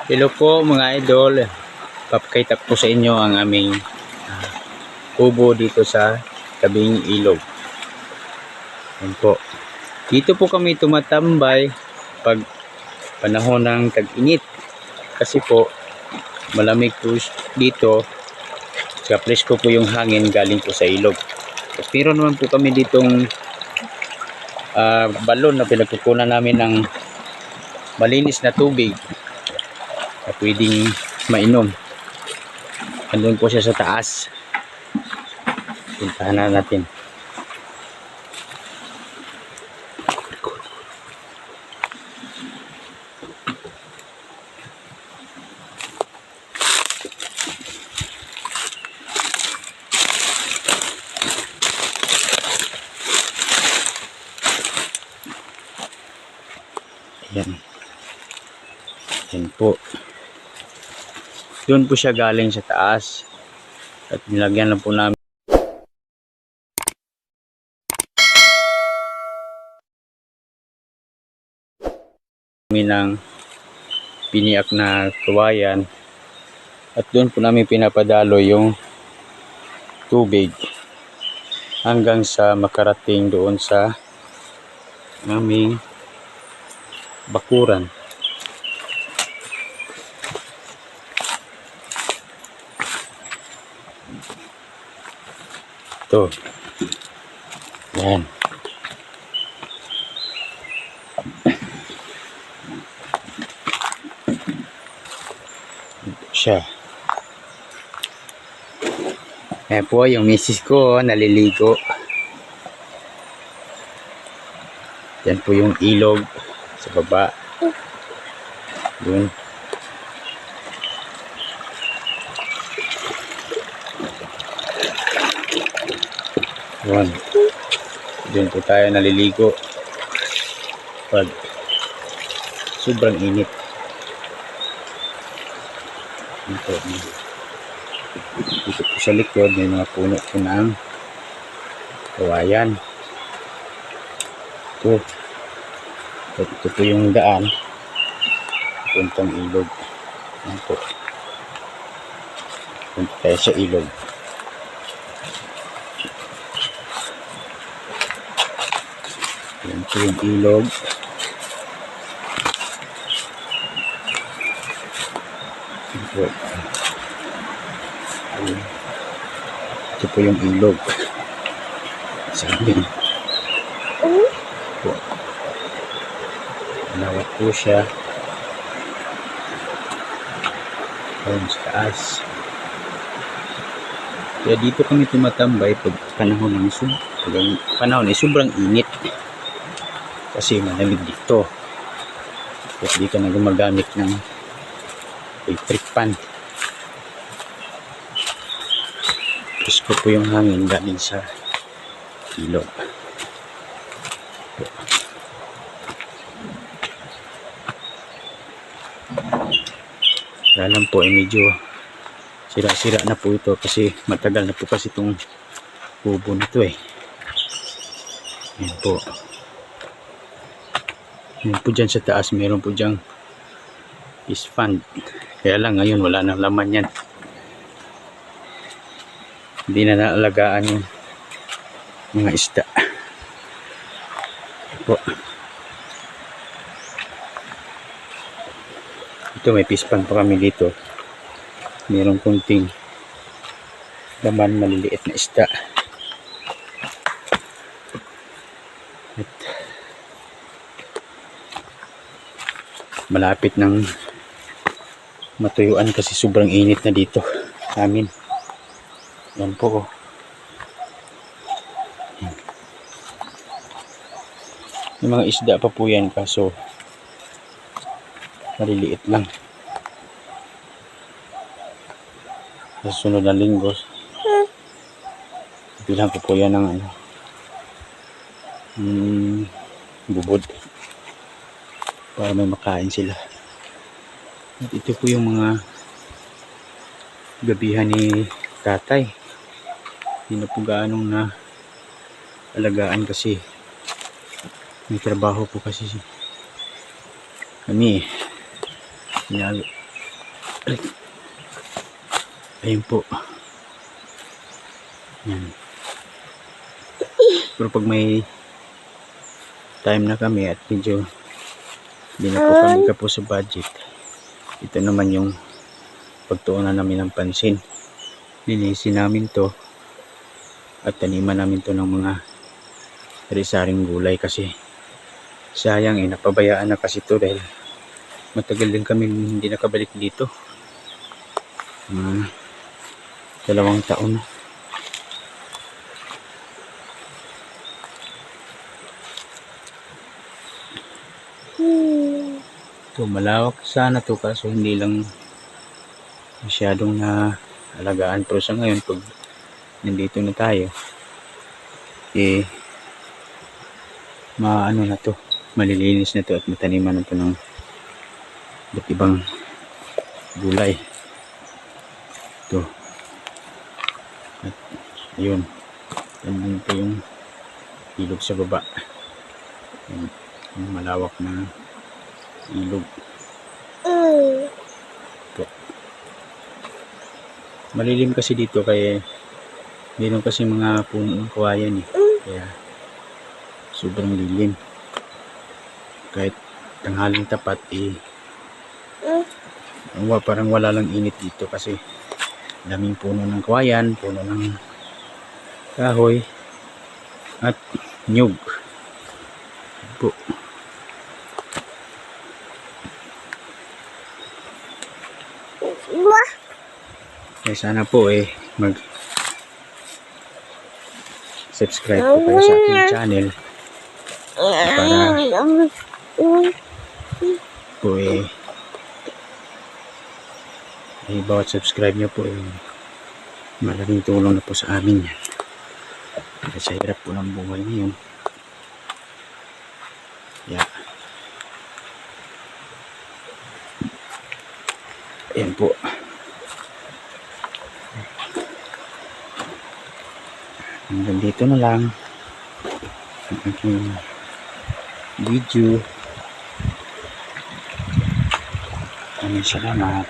Hello po mga idol, papakita ko sa inyo ang aming kubo dito sa tabing ilog. Yan po. Dito po kami tumatambay pag panahon ng tag-init kasi po malamig po dito, sa presko po yung hangin galing po sa ilog. Pero naman po kami ditong balon na pinagkukunan namin ng malinis na tubig na pwedeng mainom. Andun po siya sa taas. Puntahan na natin. Yan. Yan po. Doon po siya galing sa taas. At nilagyan lang po namin ng piniak na kawayan. At doon po namin pinapadalo yung tubig hanggang sa makarating doon sa aming bakuran. Ito. Yan. Ito siya. Ayan po yung misis ko naliligo. Yan po yung ilog sa baba. Yun. Yun. Doon po tayo naliligo pag sobrang init. Dito po sa likod may mga puno po ng kawayan. Ito po yung daan puntang ilog. Yan po. Punta tayo sa ilog. Yan po yung ilog. Ito po yung ilog sa amin. Malawak po siya. Ayun sa taas. Kaya dito kami tumatambay pag panahon ng panahon ay sobrang init. Kasi malamig dito. At di ka na gumagamit ng electric fan. Presko po yung hangin galing sa ilog. Kaya lang po ay medyo sira-sira na po ito kasi matagal na po kasi itong kubo nito eh. Yan po. Yan po dyan sa taas meron po dyan fish pond. Kaya lang ngayon wala nang laman yan. Hindi na naalagaan yung mga isda. Yan po. Ito may fish pond pa kami dito. Mayroong kunting laman maliliit na isda. At malapit ng matuyuan kasi sobrang init na dito sa amin. Yan po. Yung mga isda pa po yan kaso maliliit lang. Sa sunod na linggo bilang ko po yan ng bubod para may makain sila. At ito po yung mga gabihan ni tatay. Hindi na po gaanong na alagaan kasi may trabaho po kasi kami. Ayun po. Yan. Pero pag may time na kami at medyo hindi na po kami kapo sa budget, ito naman yung pagtuunan namin ng pansin. Linisin namin to at taniman namin to ng mga sari-saring gulay kasi sayang napabayaan na kasi to dahil matagal din kami hindi nakabalik dito. 2 taon na. Ito, malawak sana to kaso hindi lang masyadong alagaan. Pero sa ngayon pag nandito na tayo maano na to, malilinis na to at mataniman na to ng iba't ibang gulay. Ito at yun, yan po yung ilog sa baba. Yung malawak na ilog. Ito. Malilim kasi dito kaya meron kasi mga punong kawayan kaya sobrang lilim. Kahit tanghaling tapat parang wala lang init dito kasi daming puno ng kawayan, puno ng kahoy at nyug po. Kaya sana po mag subscribe po kayo sa aking channel para po bawat subscribe nyo po malaking tulong na po sa amin yan. Kasi sa hirap po ng buhay ngayon. Yeah. Ayan po. Hanggang dito na lang ang aking video. Maraming salamat.